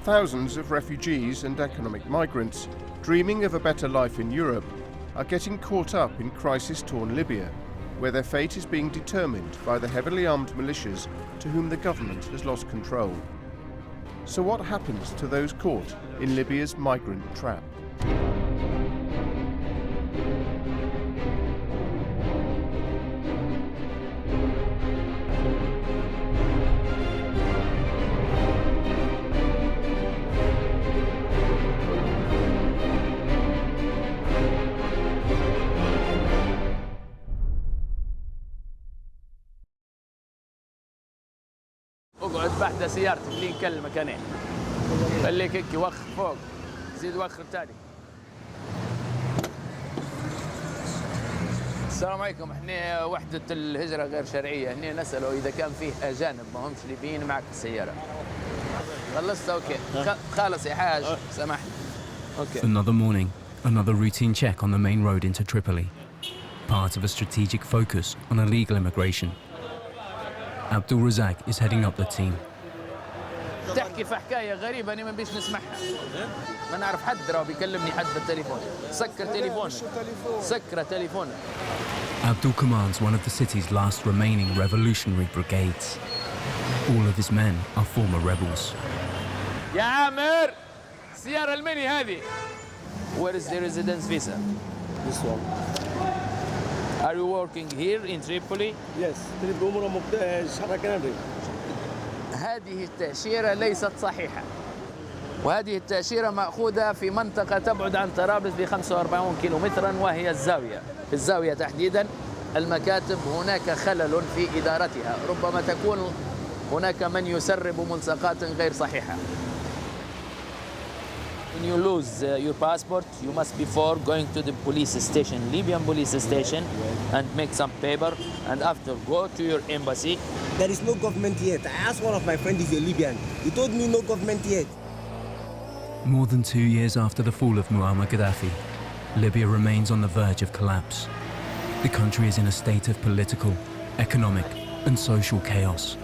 Thousands of refugees and economic migrants, dreaming of a better life in Europe, are getting caught up in crisis-torn Libya, where their fate is being determined by the heavily armed militias to whom the government has lost control. So what happens to those caught in Libya's migrant trap? اقعد بعد سيارتك اللي نكلم مكانين خليك هيك وخر فوق زيد وخر تاني. السلام عليكم، احنا وحدة الهجرة غير شرعية، هنا نسألوا إذا كان فيه أجانب ما همش ليبيين معك السيارة. خلصت؟ اوكي خالص يا حاج سامحني. اوكي. Another morning, another routine check on the main road into Tripoli, part of a strategic focus on illegal immigration. Abdul Razak is heading up the team. تحكي في حكاية غريبة أنا ما بيش نسمعها. ما نعرف حد راهو بيكلمني حد بالتليفون. سكر تليفونك. سكر تليفونك. Abdul commands one of the city's last remaining revolutionary brigades. All of his men are former rebels. يا عامر السيارة المني هذه. Where is the residence visa? This one. Are you working here in Tripoli? Yes. هذه التأشيرة ليست صحيحة. وهذه التأشيرة مأخوذة في منطقة تبعد عن طرابلس ب 45 كيلومترا وهي الزاوية. في الزاوية تحديدا المكاتب هناك خلل في إدارتها، ربما تكون هناك من يسرب ملصقات غير صحيحة. When you lose your passport, you must before going to the police station, Libyan police station, and make some paper, and after go to your embassy. There is no government yet. I asked one of my friends, he's a Libyan. He told me no government yet. More than 2 years after the fall of Muammar Gaddafi, Libya remains on the verge of collapse. The country is in a state of political, economic, and social chaos.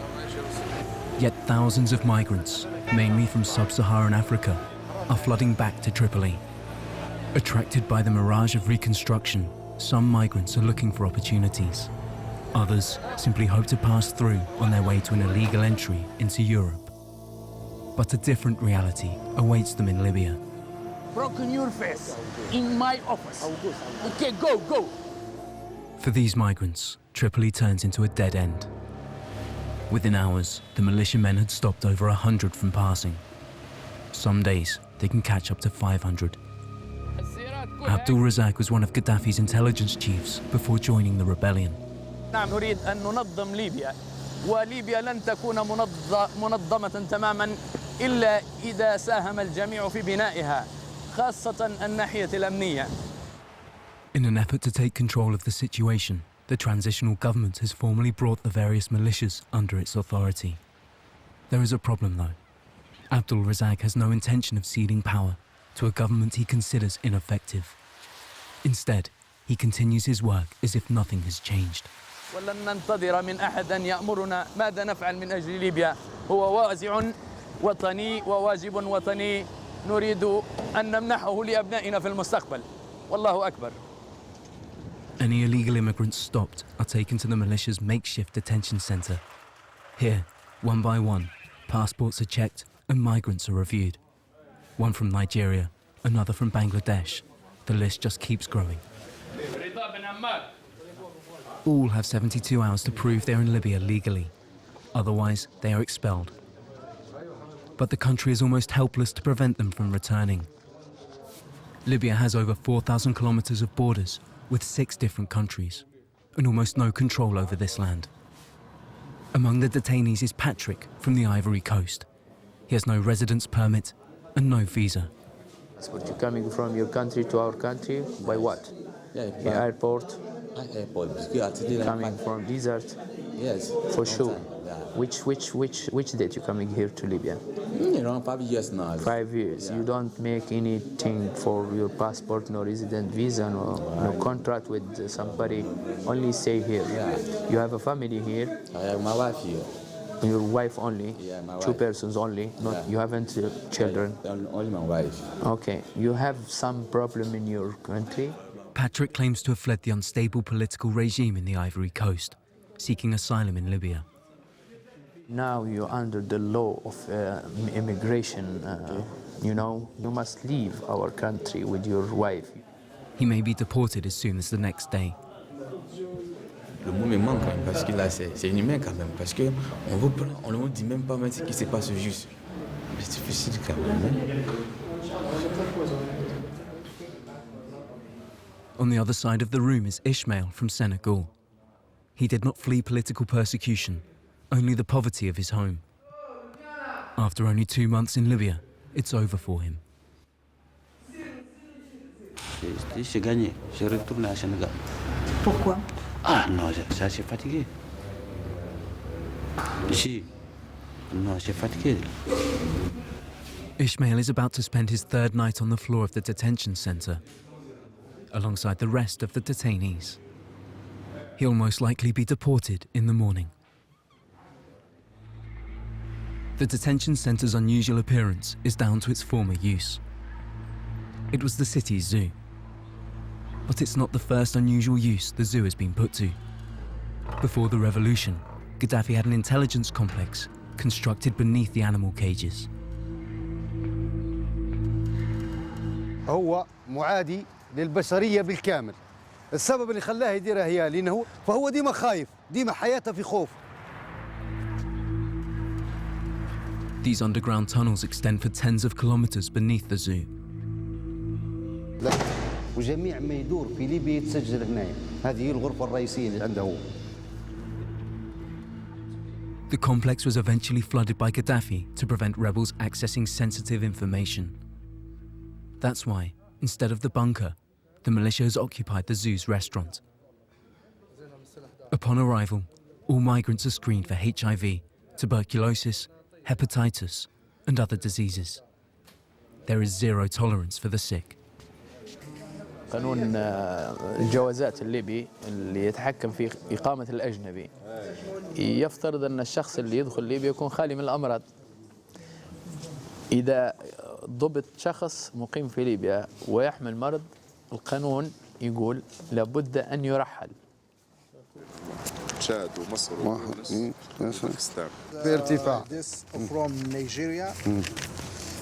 Yet thousands of migrants, mainly from sub-Saharan Africa, are flooding back to Tripoli. Attracted by the mirage of reconstruction, some migrants are looking for opportunities. Others simply hope to pass through on their way to an illegal entry into Europe. But a different reality awaits them in Libya. Broken your face in my office. Okay, go. For these migrants, Tripoli turns into a dead end. Within hours, the militiamen had stopped over 100 from passing. Some days, they can catch up to 500. Abdul Razak was one of Gaddafi's intelligence chiefs before joining the rebellion. نريد أن ننظم ليبيا، وليبيا لن تكون منظمة تماما إلا إذا ساهم الجميع في بنائها، خاصة الناحية الأمنية. In an effort to take control of the situation, the transitional government has formally brought the various militias under its authority. There is a problem though. Abdul Razak has no intention of ceding power to a government he considers ineffective. Instead, he continues his work as if nothing has changed. ولن ننتظر من أحد أن يأمرنا ماذا نفعل من أجل ليبيا. هو وازع وطني وواجب وطني نريد أن نمنحه لأبنائنا في المستقبل. والله أكبر. Any illegal immigrants stopped are taken to the militia's makeshift detention center. Here, one by one, passports are checked and migrants are reviewed. One from Nigeria, another from Bangladesh. The list just keeps growing. All have 72 hours to prove they're in Libya legally. Otherwise, they are expelled. But the country is almost helpless to prevent them from returning. Libya has over 4,000 kilometers of borders with 6 different countries, and almost no control over this land. Among the detainees is Patrick from the Ivory Coast. He has no residence permit and no visa. But you're coming from your country to our country by what? The airport? Coming from desert? Yes. For sure. Which date you coming here to Libya? Around 5 years now. 5 years. Yeah. You don't make anything for your passport, no resident visa, no contract with somebody. Only stay here. Yeah. You have a family here. I have my wife here. Your wife only? Yeah, my Two wife. persons only? Not, Yeah. You haven't children? Only my wife. Okay. You have some problem in your country? Patrick claims to have fled the unstable political regime in the Ivory Coast, seeking asylum in Libya. Now you're under the law of immigration. You must leave our country with your wife. He may be deported as soon as the next day. Le mot me manque quand même, parce que là, c'est inhumain quand même, parce qu'on ne dit même pas ce qui se passe juste. C'est difficile quand même. On the other side of the room is Ishmael from Senegal. He did not flee political persecution, only the poverty of his home. After only 2 months in Libya, it's over for him. J'ai gagné, j'ai retourné à Sénégal. Pourquoi? Ah non, ça j'ai fatigué. Ici, non, j'ai fatigué. Ishmael is about to spend his third night on the floor of the detention center, alongside the rest of the detainees. He'll most likely be deported in the morning. The detention center's unusual appearance is down to its former use. It was the city's zoo. But it's not the first unusual use the zoo has been put to. Before the revolution, Gaddafi had an intelligence complex constructed beneath the animal cages. هو معادي للبشرية بالكامل. السبب اللي خلاه يديرها هي لأنه فهو ديما خايف، ديما حياته في خوف. These underground tunnels extend for tens of kilometers beneath the zoo. وجميع ما يدور في ليبيا يتسجل هنا. هذه هي الغرفة الرئيسية اللي عنده هو. The complex was eventually flooded by Gaddafi to prevent rebels accessing sensitive information. That's why, instead of the bunker, the militia has occupied the zoo's restaurant. Upon arrival, all migrants are screened for HIV, tuberculosis, hepatitis, and other diseases. There is zero tolerance for the sick. قانون الجوازات الليبي اللي يتحكم في إقامة الأجنبي يفترض أن الشخص اللي يدخل ليبيا يكون خالي من الأمراض. إذا ضبط شخص مقيم في ليبيا ويحمل مرض، القانون يقول لابد أن يرحل. تشاد ومصر وباكستان. بارتفاع. This from Nigeria.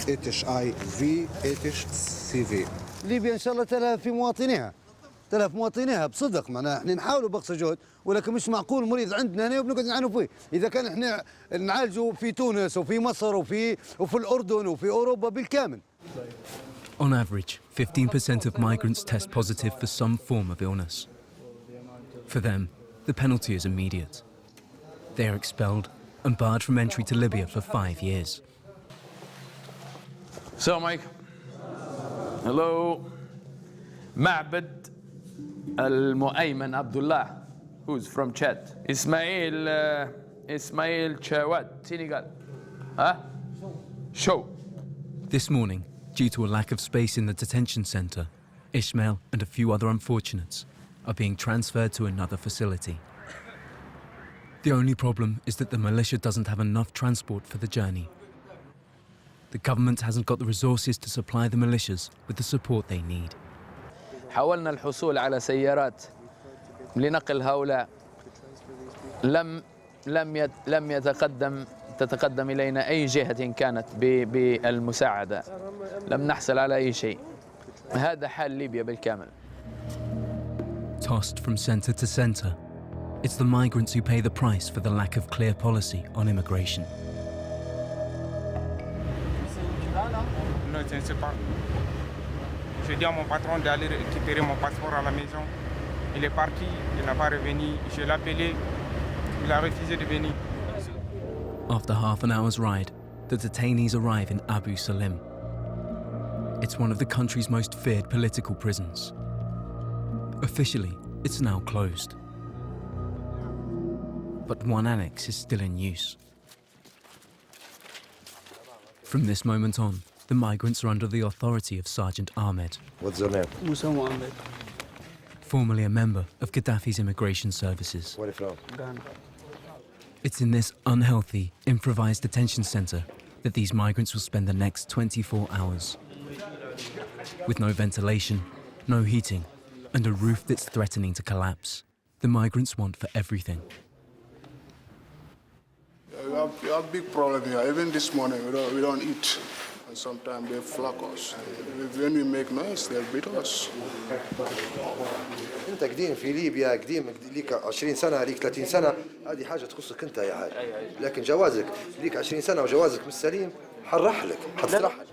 HIV, HIV. ليبيا إن شاء الله تلف في مواطنيها. تلف مواطنيها بصدق، معناها احنا نحاولوا بأقصى جهد، ولكن مش معقول مريض عندنا هنا وبنقعد نعانوا فيه. إذا كان احنا نعالجوا في تونس وفي مصر وفي الأردن وفي أوروبا بالكامل. On average, 15% of migrants test positive for some form of illness. For them, the penalty is immediate. They are expelled and barred from entry to Libya for 5 years. Assalamu alaikum. Hello. معبد المؤيمن عبد الله, who's from Chad. Ismail Chawad, Senegal. Huh? Show. This morning, due to a lack of space in the detention center, Ishmael and a few other unfortunates are being transferred to another facility. The only problem is that the militia doesn't have enough transport for the journey. The government hasn't got the resources to supply the militias with the support they need. حاولنا الحصول على سيارات لنقل هؤلاء. لم تتقدم إلينا أي جهة كانت بالمساعدة. لم نحصل على أي شيء. هذا حال ليبيا بالكامل. Tossed from center to center, it's the migrants who pay the price for the lack of clear policy on immigration. Non, je ne sais pas. Je dis à mon patron d'aller récupérer mon passeport à la maison. Il est parti, il n'a pas revenu. Je l'ai appelé, il a refusé de venir. After half an hour's ride, the detainees arrive in Abu Salim. It's one of the country's most feared political prisons. Officially, it's now closed. But one annex is still in use. From this moment on, the migrants are under the authority of Sergeant Ahmed. What's your name? Musa Mohammed. Formerly a member of Gaddafi's immigration services. Where are you from? Ghana. It's in this unhealthy, improvised detention center that these migrants will spend the next 24 hours. With no ventilation, no heating, and a roof that's threatening to collapse, the migrants want for everything. We have big problem here. Even this morning, we don't eat. And sometimes they flog us. When we make noise, they'll beat us. انت قديم في ليبيا، قديم ليك 20 سنه، ليك 30 سنه، هذه حاجه تخصك انت يا حاج. لكن جوازك ليك 20 سنه وجوازك مش سليم، حنرحلك، حتترحل.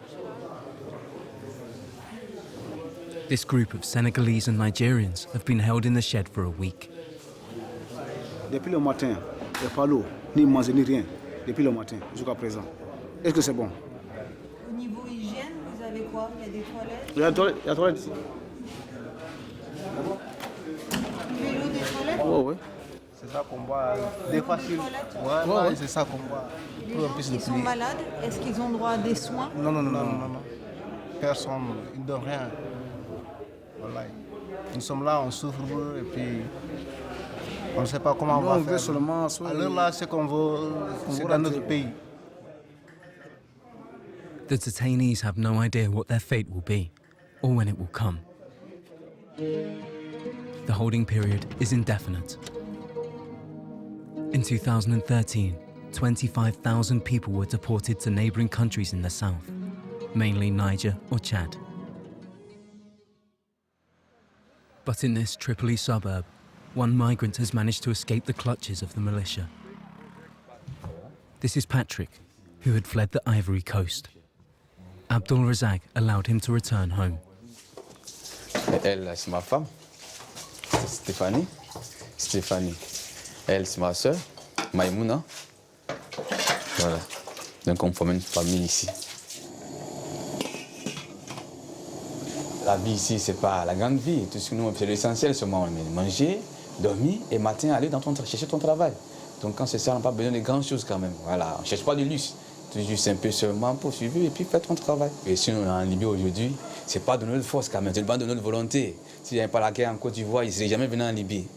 This group of Senegalese and Nigerians have been held in the shed for a week. Depuis le matin, il n'y a pas l'eau, ni manger, ni rien. Depuis le matin jusqu'à présent. Est-ce que c'est bon? Au niveau hygiène, vous avez quoi? Il y a des toilettes? Il y a la toilette ici. Vélo, des toilettes? Oh, oui. C'est ça qu'on boit. Des fois, ouais, c'est ça qu'on boit. Les gens qui sont malades, est-ce qu'ils ont droit à des soins? Non. Personne, ils ne donnent rien. Voilà. Nous sommes là, on souffre et puis on ne sait pas comment on va faire. Seulement, alors là, c'est qu'on veut, c'est dans notre pays. The detainees have no idea what their fate will be or when it will come. The holding period is indefinite. In 2013, 25,000 people were deported to neighboring countries in the south, mainly Niger or Chad. But in this Tripoli suburb, one migrant has managed to escape the clutches of the militia. This is Patrick, who had fled the Ivory Coast. Abdul Razak allowed him to return home. Elle, c'est ma femme, Stéphanie. Elle, c'est ma soeur, Maïmouna. Voilà. Donc on forme une famille ici. La vie ici, c'est pas la grande vie. Tout ce que nous, c'est l'essentiel, seulement manger, dormir et matin aller chercher ton travail. Donc quand c'est ça, on n'a pas besoin de grandes choses quand même. Voilà, on ne cherche pas de luxe. Toujours un peu seulement pour suivre et puis faire ton travail. Et si on est en Libye aujourd'hui, c'est pas de notre force quand même, c'est pas de notre volonté. S'il n'y avait pas la guerre en Côte d'Ivoire, il ne serait jamais venu en Libye.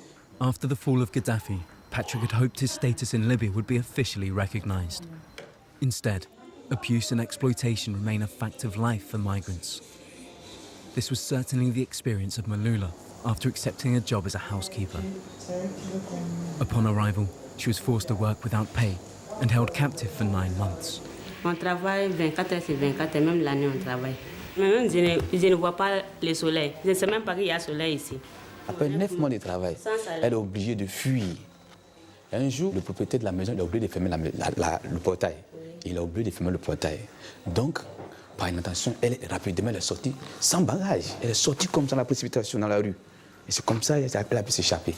After the fall of Gaddafi, Patrick had hoped his status in Libya would be officially recognized. Instead, abuse and exploitation remain a fact of life for migrants. This was certainly the experience of Malula after accepting a job as a housekeeper. Upon arrival, she was forced to work without pay and held captive for 9 months. On travaille 24 heures sur 24 et même la nuit on travaille. Même je ne vois pas le soleil. Je ne sais même pas qu'il y a soleil ici. Après 9 mois de travail, elle est obligée de fuir. Et un jour, le propriétaire de la maison, il a oublié de fermer le portail. Il a oublié de fermer le portail. Donc, par inattention, elle est sortie sans bagage. Elle est sortie comme ça dans la précipitation dans la rue. Et c'est comme ça qu'elle a pu s'échapper.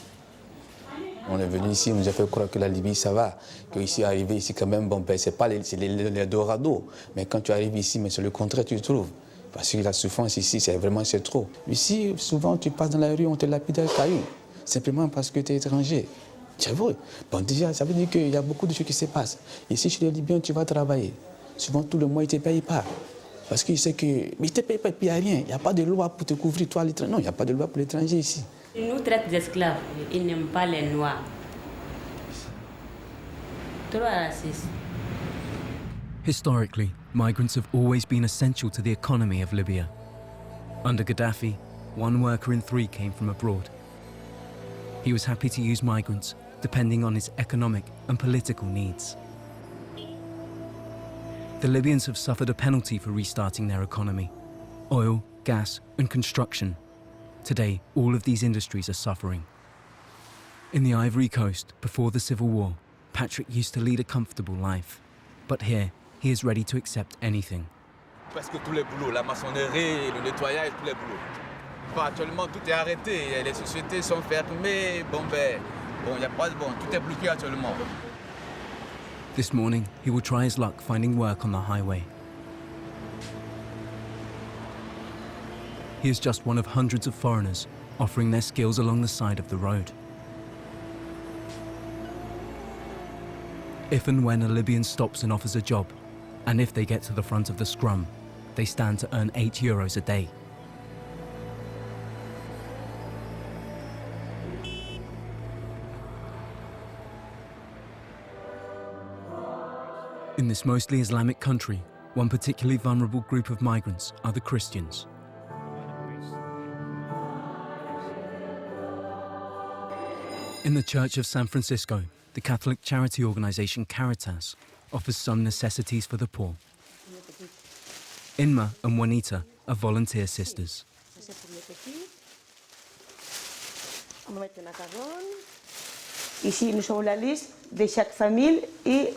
On est venu ici, on nous a fait croire que la Libye, ça va. Qu'ici, arriver ici, quand même, bon, ben, c'est pas les Dorado. Mais quand tu arrives ici, mais c'est le contraire, tu trouves. Parce que la souffrance ici, c'est trop. Ici, souvent, tu passes dans la rue, on te lapide à caillou. Simplement parce que tu es étranger. C'est vrai. Bon, déjà, ça veut dire qu'il y a beaucoup de choses qui se passent. Ici, chez les Libyens, tu vas travailler. Souvent, tout le mois, ils ne te payent pas. Parce qu'ils savent que. Mais ils ne te payent pas, et puis il n'y a rien. Il n'y a pas de loi pour te couvrir, toi, à l'étranger. Non, il n'y a pas de loi pour l'étranger ici. Ils nous traitent d'esclaves. Ils n'aiment pas les Noirs. Trop raciste. Historically, migrants have always been essential to the economy of Libya. Under Gaddafi, 1 worker in 3 came from abroad. He was happy to use migrants, depending on his economic and political needs. The Libyans have suffered a penalty for restarting their economy. Oil, gas, and construction. Today, all of these industries are suffering. In the Ivory Coast, before the civil war, Patrick used to lead a comfortable life. But here, he is ready to accept anything. Presque tous les boulots, la maçonnerie, le nettoyage, tous les boulots. Bon, actuellement, tout est arrêté, les sociétés sont fermées, y a pas, tout est bloqué actuellement. This morning, he will try his luck finding work on the highway. He is just one of hundreds of foreigners offering their skills along the side of the road. If and when a Libyan stops and offers a job, and if they get to the front of the scrum, they stand to earn €8 a day. In this mostly Islamic country, one particularly vulnerable group of migrants are the Christians. In the Church of San Francisco, the Catholic charity organization Caritas offers some necessities for the poor. Inma and Juanita are volunteer sisters. Ici, nous sommes la liste de chaque famille et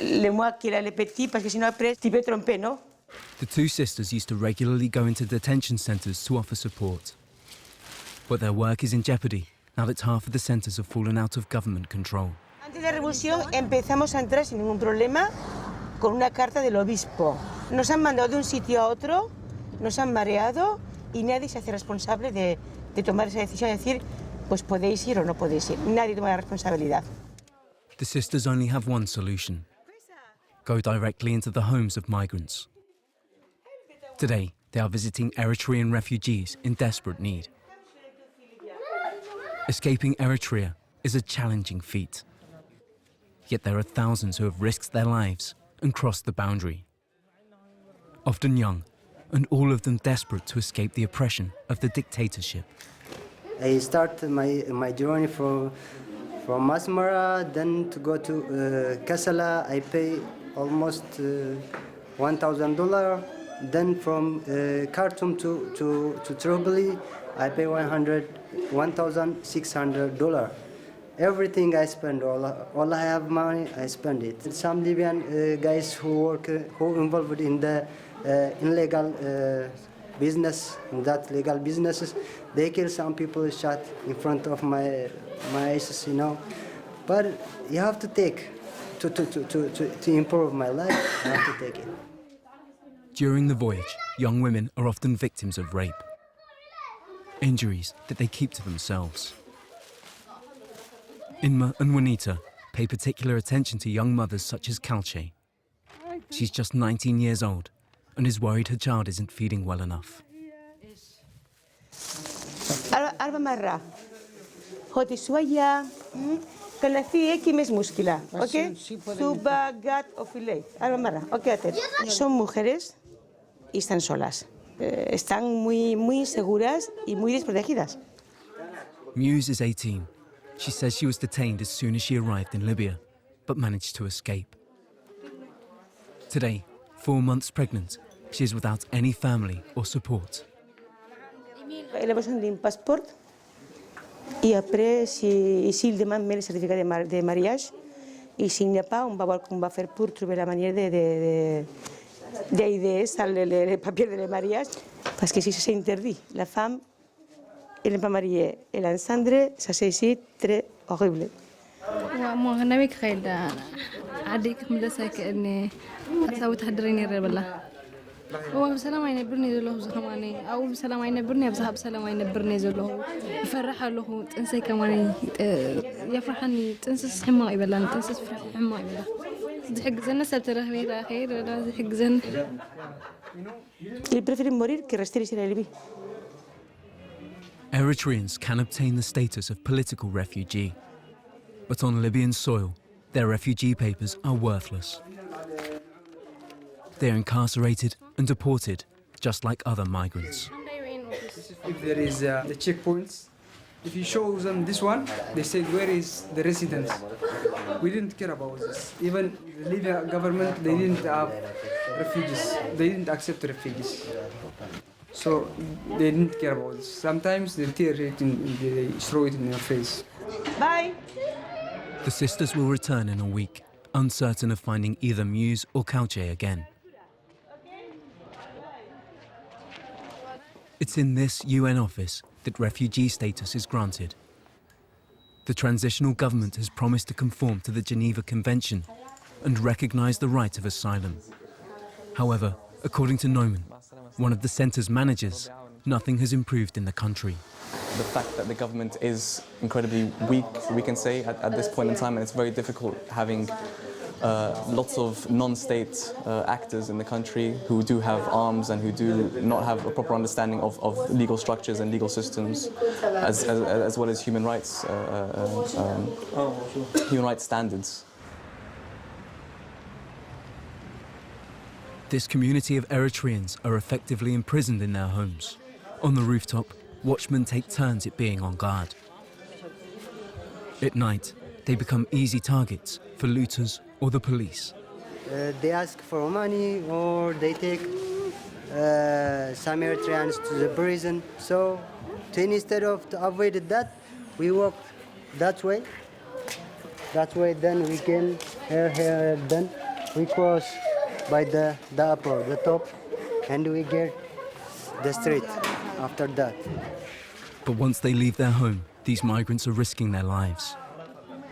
le mois qu'il a les petits, parce que sinon après, tu peux tromper, non? The two sisters used to regularly go into detention centres to offer support. But their work is in jeopardy now that half of the centres have fallen out of government control. Antes de la revolución empezamos a entrar sin ningún problema con una carta del obispo. Nos han mandado de un sitio a otro, nos han mareado y nadie se hace responsable de tomar esa decisión, de decir, pues podéis ir o no podéis ir. Nadie toma la responsabilidad. The sisters only have one solution: go directly into the homes of migrants. Today, they are visiting Eritrean refugees in desperate need. Escaping Eritrea is a challenging feat. Yet there are thousands who have risked their lives and crossed the boundary. Often young, and all of them desperate to escape the oppression of the dictatorship. I started my journey from Masmara, then to go to Kassala. I pay almost $1,000. Then from Khartoum to Tripoli, I pay $1,600. Everything I spend, all I have money, I spend it. Some Libyan guys who involved in the illegal business, in that legal businesses, they kill some people, shot in front of my eyes, you know. But you have to take, to improve my life, you have to take it. During the voyage, young women are often victims of rape. Injuries that they keep to themselves. Inma and Juanita pay particular attention to young mothers such as Kalche. She's just 19 years old and is worried her child isn't feeding well enough. أربع مرات خدي شوية كان في هيك مش مشكلة أوكي سوبا جات أو فيليه أربع مرات أوكي son mujeres y están solas están muy seguras y muy desprotegidas. Muse is 18. She says she was detained as soon as she arrived in Libya, but managed to escape. Today, 4 months pregnant, she is without any family or support. Elle a besoin d'un passeport et après, s'il demande le certificat de mariage, et s'il n'y a pas, on va voir comment on va faire pour trouver la manière d'aider les papiers de mariage. Parce que si c'est interdit, la femme, elle n'est pas mariée, elle est enceinte, ça c'est ici très horrible. أنا بخيل عاديك مدرسة كأني أسوي تحضريني ربلا هو بسلام عين برني زلوا زخماني أو بسلام عين برني بزها بسلام عين برني زلوا يفرح له تنسي كماني يفرحني تنسى حما يبلا تنسى فرح حما يبلا ضحك زن سبتره غير خير ولا ضحك زن Ils préfèrent mourir que rester ici en Libye. Eritreans can obtain the status of political refugee, but on Libyan soil, their refugee papers are worthless. They are incarcerated and deported, just like other migrants. If there is the checkpoints, if you show them this one, they say, where is the residence? We didn't care about this. Even the Libyan government, they didn't have refugees. They didn't accept refugees. So they didn't care about this. Sometimes they tear it and they throw it in your face. Bye. The sisters will return in a week, uncertain of finding either Muse or Kalche again. It's in this UN office that refugee status is granted. The transitional government has promised to conform to the Geneva Convention and recognise the right of asylum. However, according to Neumann, one of the centre's managers, nothing has improved in the country. The fact that the government is incredibly weak, we can say, at this point in time, and it's very difficult having lots of non-state actors in the country who do have arms and who do not have a proper understanding of legal structures and legal systems, as well as human rights standards. This community of Eritreans are effectively imprisoned in their homes. On the rooftop, watchmen take turns at being on guard. At night, they become easy targets for looters or the police. They ask for money or they take some Eritreans to the prison. So instead of to avoid that, we walk that way. That way, then we came here, then we cross by the upper, the top, and we get the street after that. But once they leave their home, these migrants are risking their lives.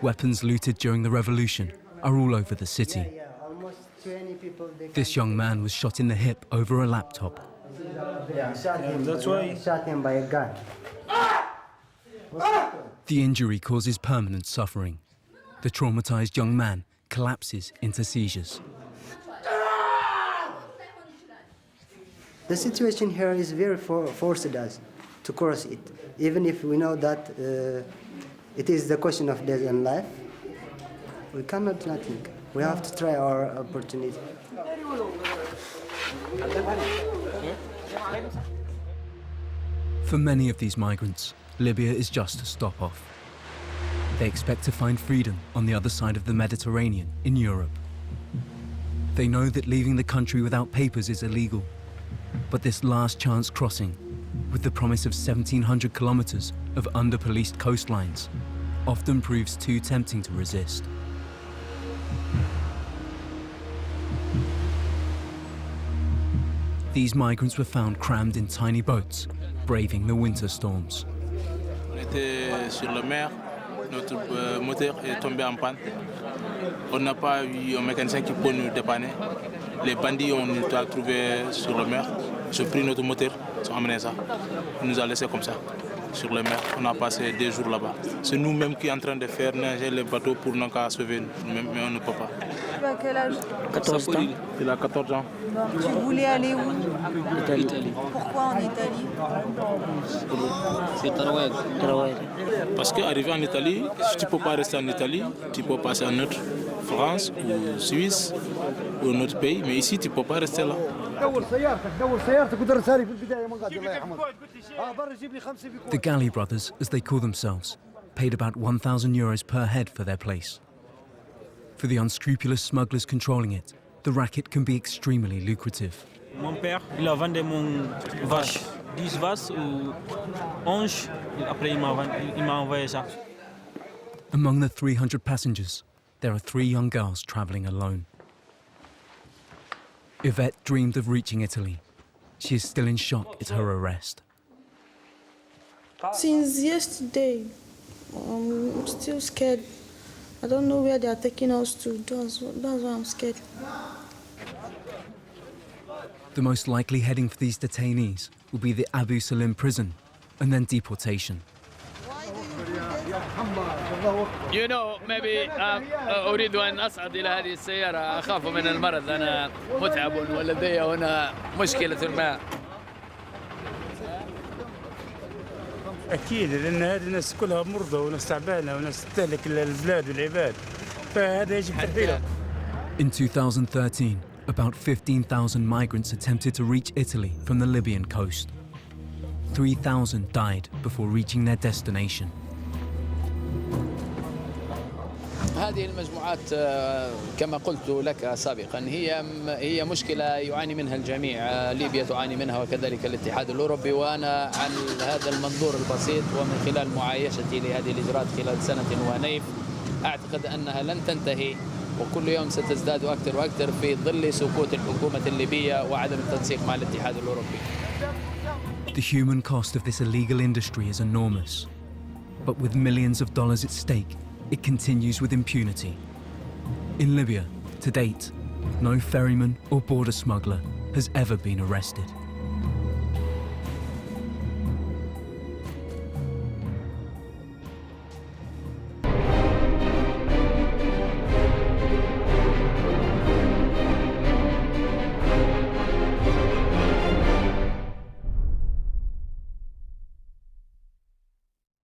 Weapons looted during the revolution are all over the city. Almost 20 people. This young man was shot in the hip over a laptop. That's why. Shot him by a gun. The injury causes permanent suffering. The traumatized young man collapses into seizures. The situation here is very forced us to cross it, even if we know that it is the question of death and life. We cannot nothing. We have to try our opportunity. For many of these migrants, Libya is just a stop-off. They expect to find freedom on the other side of the Mediterranean, in Europe. They know that leaving the country without papers is illegal. But this last chance crossing, with the promise of 1,700 kilometers of under-policed coastlines, often proves too tempting to resist. These migrants were found crammed in tiny boats, braving the winter storms. On était sur la mer, notre moteur est tombé en panne. On n'a pas eu un mécanicien qui peut nous dépanner. Les bandits ont nous trouvé sur la mer. Ils ont pris notre moteur, ils ont amené ça. Ils nous ont laissé comme ça, sur la mer. On a passé 2 jours là-bas. C'est nous-mêmes qui sommes en train de faire nager les bateaux pour nous sauver nous-mêmes, mais on ne peut pas. Tu as quel âge? 14 ans. Il a 14 ans. Tu voulais aller où? Italie. Pourquoi en Italie? C'est travail. Parce qu'arriver en Italie, si tu ne peux pas rester en Italie, tu peux passer en autre, France ou Suisse ou un autre pays, mais ici tu ne peux pas rester là. The Galley brothers, as they call themselves, paid about 1,000 euros per head for their place. For the unscrupulous smugglers controlling it, the racket can be extremely lucrative. Mon père, il a vendu mon vache, 10 vaches ou 11, après il m'a envoyé ça. Among the 300 passengers, there are 3 young girls travelling alone. Yvette dreamed of reaching Italy. She is still in shock at her arrest. Since yesterday, I'm still scared. I don't know where they are taking us to. That's why I'm scared. The most likely heading for these detainees will be the Abu Salim prison and then deportation. You know, maybe أريد أن أصعد إلى هذه السيارة. أخاف من المرض. أنا متعب ولدي هنا مشكلة ما. أكيد لأن هذه الناس كلها مرضى وناس تعبانة وناس تهلك البلاد والعباد فهذا يجب تحويله. In 2013, about 15,000 migrants attempted to reach Italy from the Libyan coast. 3,000 died before reaching their destination. هذه المجموعات كما قلت لك سابقا هي مشكلة يعاني منها الجميع. ليبيا تعاني منها وكذلك الاتحاد الأوروبي. وأنا عن هذا المنظور البسيط ومن خلال معايشتي لهذه الإجراءات خلال سنة ونيف أعتقد أنها لن تنتهي وكل يوم ستزداد أكثر وأكثر في ظل سقوط الحكومة الليبية وعدم التنسيق مع الاتحاد الأوروبي. The human cost of this illegal industry is enormous, but with millions of dollars at stake, it continues with impunity. In Libya, to date, no ferryman or border smuggler has ever been arrested.